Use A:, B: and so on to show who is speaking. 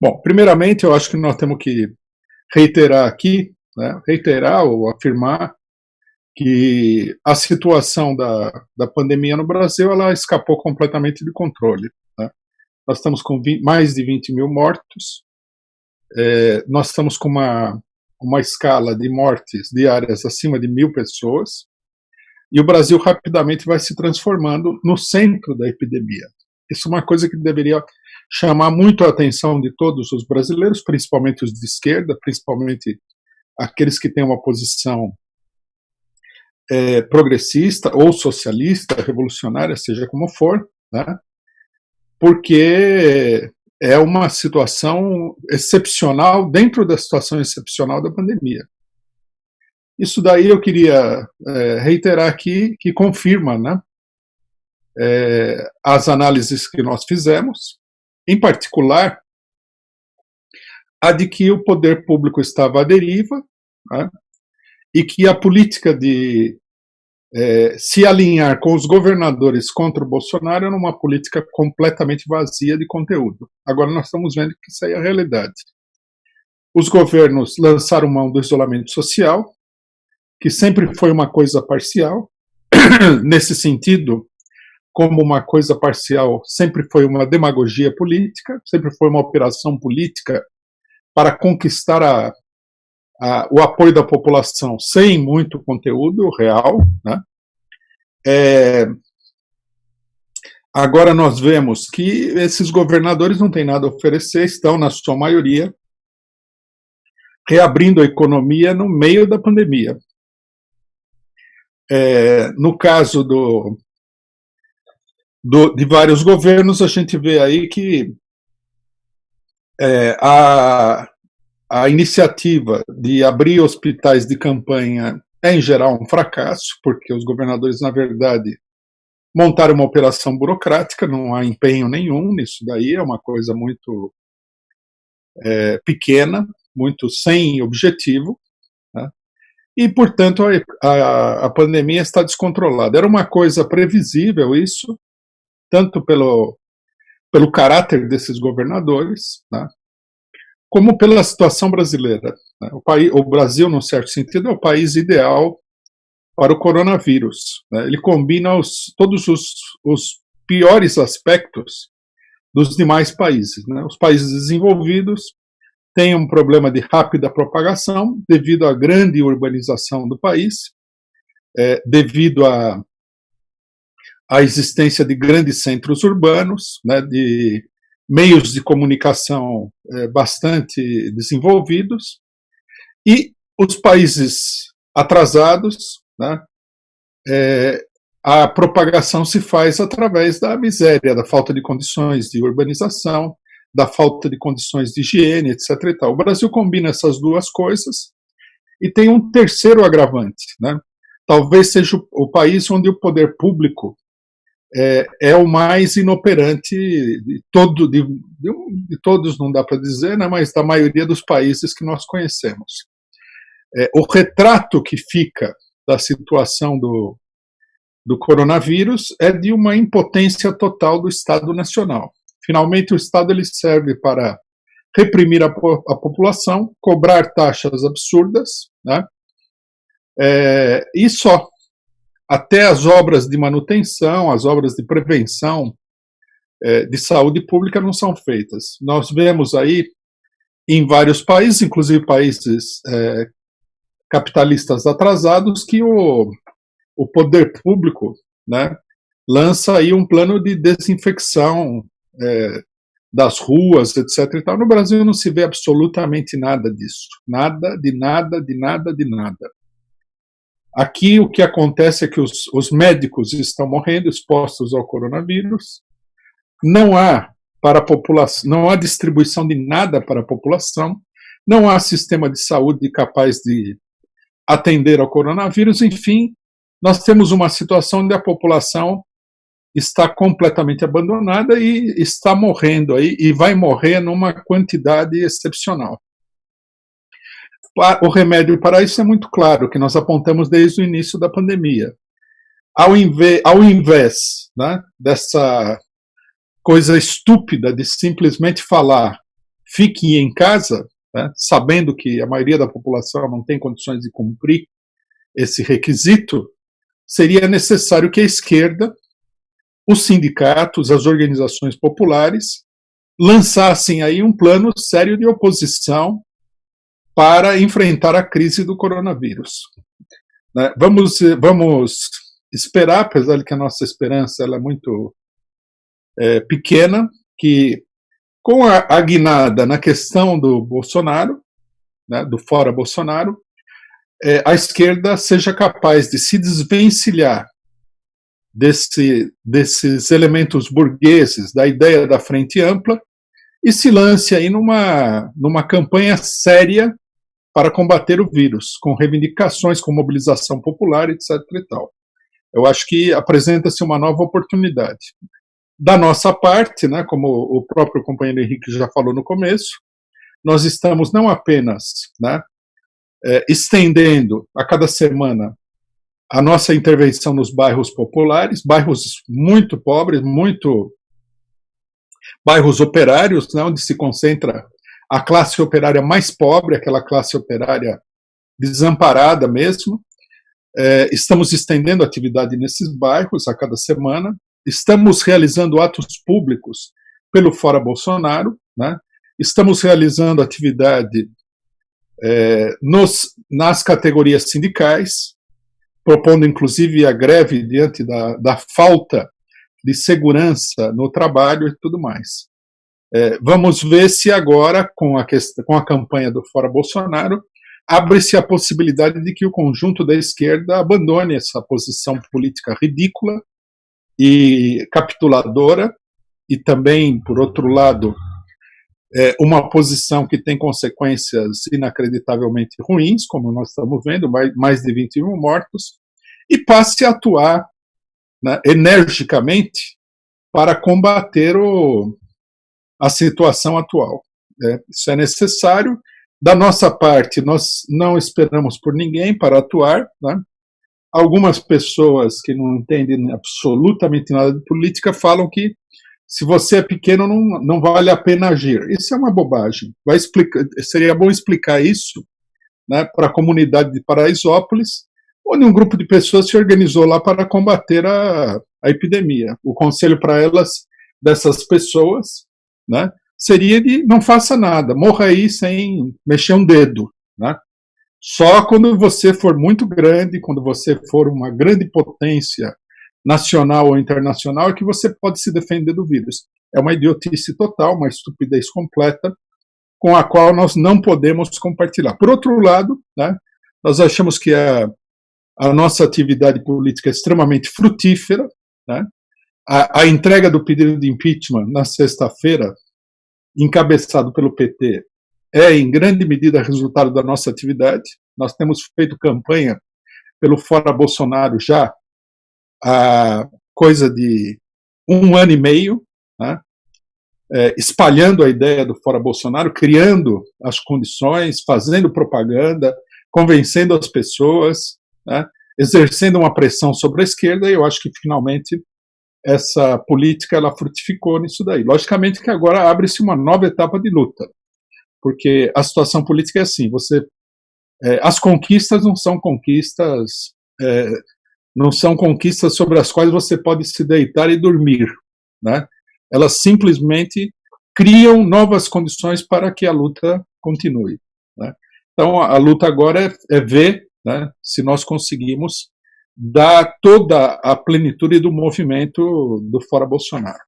A: Bom, primeiramente, eu acho que nós temos que reiterar aqui, né, reiterar ou afirmar que a situação da pandemia no Brasil ela escapou completamente de controle. Né? Nós estamos com mais de 20 mil mortos, nós estamos com uma escala de mortes diárias acima de 1.000 pessoas, e o Brasil rapidamente vai se transformando no centro da epidemia. Isso é uma coisa que deveria chamar muito a atenção de todos os brasileiros, principalmente os de esquerda, principalmente aqueles que têm uma posição progressista ou socialista, revolucionária, seja como for, né? Porque é uma situação excepcional dentro da situação excepcional da pandemia. Isso daí eu queria reiterar aqui, que confirma, né, as análises que nós fizemos, em particular a de que o poder público estava à deriva, né, e que a política de se alinhar com os governadores contra o Bolsonaro era uma política completamente vazia de conteúdo. Agora nós estamos vendo que isso aí é a realidade. Os governos lançaram mão do isolamento social, que sempre foi uma coisa parcial. Nesse sentido, como uma coisa parcial, sempre foi uma demagogia política, sempre foi uma operação política para conquistar o apoio da população sem muito conteúdo real, né? Agora nós vemos que esses governadores não têm nada a oferecer, estão, na sua maioria, reabrindo a economia no meio da pandemia. No caso de vários governos, a gente vê aí que a iniciativa de abrir hospitais de campanha é, em geral, um fracasso, porque os governadores, na verdade, montaram uma operação burocrática, não há empenho nenhum nisso daí, é uma coisa muito pequena, muito sem objetivo, né? E, portanto, a pandemia está descontrolada. Era uma coisa previsível isso, tanto pelo caráter desses governadores, né, como pela situação brasileira. Né? O Brasil, num certo sentido, é o país ideal para o coronavírus. Né? Ele combina todos os piores aspectos dos demais países. Né? Os países desenvolvidos têm um problema de rápida propagação devido à grande urbanização do país, devido à existência de grandes centros urbanos, né, de meios de comunicação bastante desenvolvidos, e os países atrasados, né, a propagação se faz através da miséria, da falta de condições de urbanização, da falta de condições de higiene, etc. E tal. O Brasil combina essas duas coisas e tem um terceiro agravante, né? Talvez seja o país onde o poder público é o mais inoperante de todos, não dá para dizer, né, mas da maioria dos países que nós conhecemos. O retrato que fica da situação do coronavírus é de uma impotência total do Estado Nacional. Finalmente, o Estado ele serve para reprimir a população, cobrar taxas absurdas, né, e só. Até as obras de manutenção, as obras de prevenção de saúde pública não são feitas. Nós vemos aí em vários países, inclusive países capitalistas atrasados, que o poder público, né, lança aí um plano de desinfecção das ruas, etc. E tal. No Brasil não se vê absolutamente nada disso. Nada, de nada, de nada, de nada. Aqui o que acontece é que os médicos estão morrendo expostos ao coronavírus, não há para a população, não há distribuição de nada para a população, não há sistema de saúde capaz de atender ao coronavírus, enfim, nós temos uma situação onde a população está completamente abandonada e está morrendo aí, e vai morrer numa quantidade excepcional. O remédio para isso é muito claro, que nós apontamos desde o início da pandemia. Ao invés, né, dessa coisa estúpida de simplesmente falar fique em casa, né, sabendo que a maioria da população não tem condições de cumprir esse requisito, seria necessário que a esquerda, os sindicatos, as organizações populares, lançassem aí um plano sério de oposição para enfrentar a crise do coronavírus. Vamos esperar, apesar de que a nossa esperança ela é muito pequena, que com a guinada na questão do Bolsonaro, né, do fora Bolsonaro, a esquerda seja capaz de se desvencilhar desses elementos burgueses, da ideia da frente ampla, e se lance aí numa campanha séria para combater o vírus, com reivindicações, com mobilização popular, etc. e tal. Eu acho que apresenta-se uma nova oportunidade. Da nossa parte, né, como o próprio companheiro Henrique já falou no começo, nós estamos não apenas, né, estendendo a cada semana a nossa intervenção nos bairros populares, bairros muito pobres, bairros operários, né, onde se concentra a classe operária mais pobre, aquela classe operária desamparada mesmo. Estamos estendendo a atividade nesses bairros a cada semana. Estamos realizando atos públicos pelo Fora Bolsonaro, né? Estamos realizando atividade nas categorias sindicais, propondo inclusive a greve diante da falta de segurança no trabalho e tudo mais. Vamos ver se agora, com a campanha do Fora Bolsonaro, abre-se a possibilidade de que o conjunto da esquerda abandone essa posição política ridícula e capituladora, e também, por outro lado, uma posição que tem consequências inacreditavelmente ruins, como nós estamos vendo, mais de 21 mortos, e passe a atuar, né, energicamente para combater a situação atual. Isso é necessário. Da nossa parte, nós não esperamos por ninguém para atuar, né? Algumas pessoas que não entendem absolutamente nada de política falam que se você é pequeno não vale a pena agir. Isso é uma bobagem. Seria bom explicar isso, né, para a comunidade de Paraisópolis, onde um grupo de pessoas se organizou lá para combater a epidemia. O conselho para dessas pessoas, né, seria de não faça nada, morra aí sem mexer um dedo, né? Só quando você for muito grande, quando você for uma grande potência nacional ou internacional, é que você pode se defender do vírus. É uma idiotice total, uma estupidez completa, com a qual nós não podemos compartilhar. Por outro lado, né, nós achamos que a nossa atividade política é extremamente frutífera, né? A entrega do pedido de impeachment na sexta-feira, encabeçado pelo PT, em grande medida, resultado da nossa atividade. Nós temos feito campanha pelo Fora Bolsonaro já há coisa de 1 ano e meio, né? Espalhando a ideia do Fora Bolsonaro, criando as condições, fazendo propaganda, convencendo as pessoas, né? Exercendo uma pressão sobre a esquerda, e eu acho que finalmente essa política ela frutificou nisso daí. Logicamente que agora abre-se uma nova etapa de luta, porque a situação política é assim, as conquistas não são conquistas sobre as quais você pode se deitar e dormir, né? Elas simplesmente criam novas condições para que a luta continue, né? Então a luta agora é ver, né, se nós conseguimos dar toda a plenitude do movimento do Fora Bolsonaro.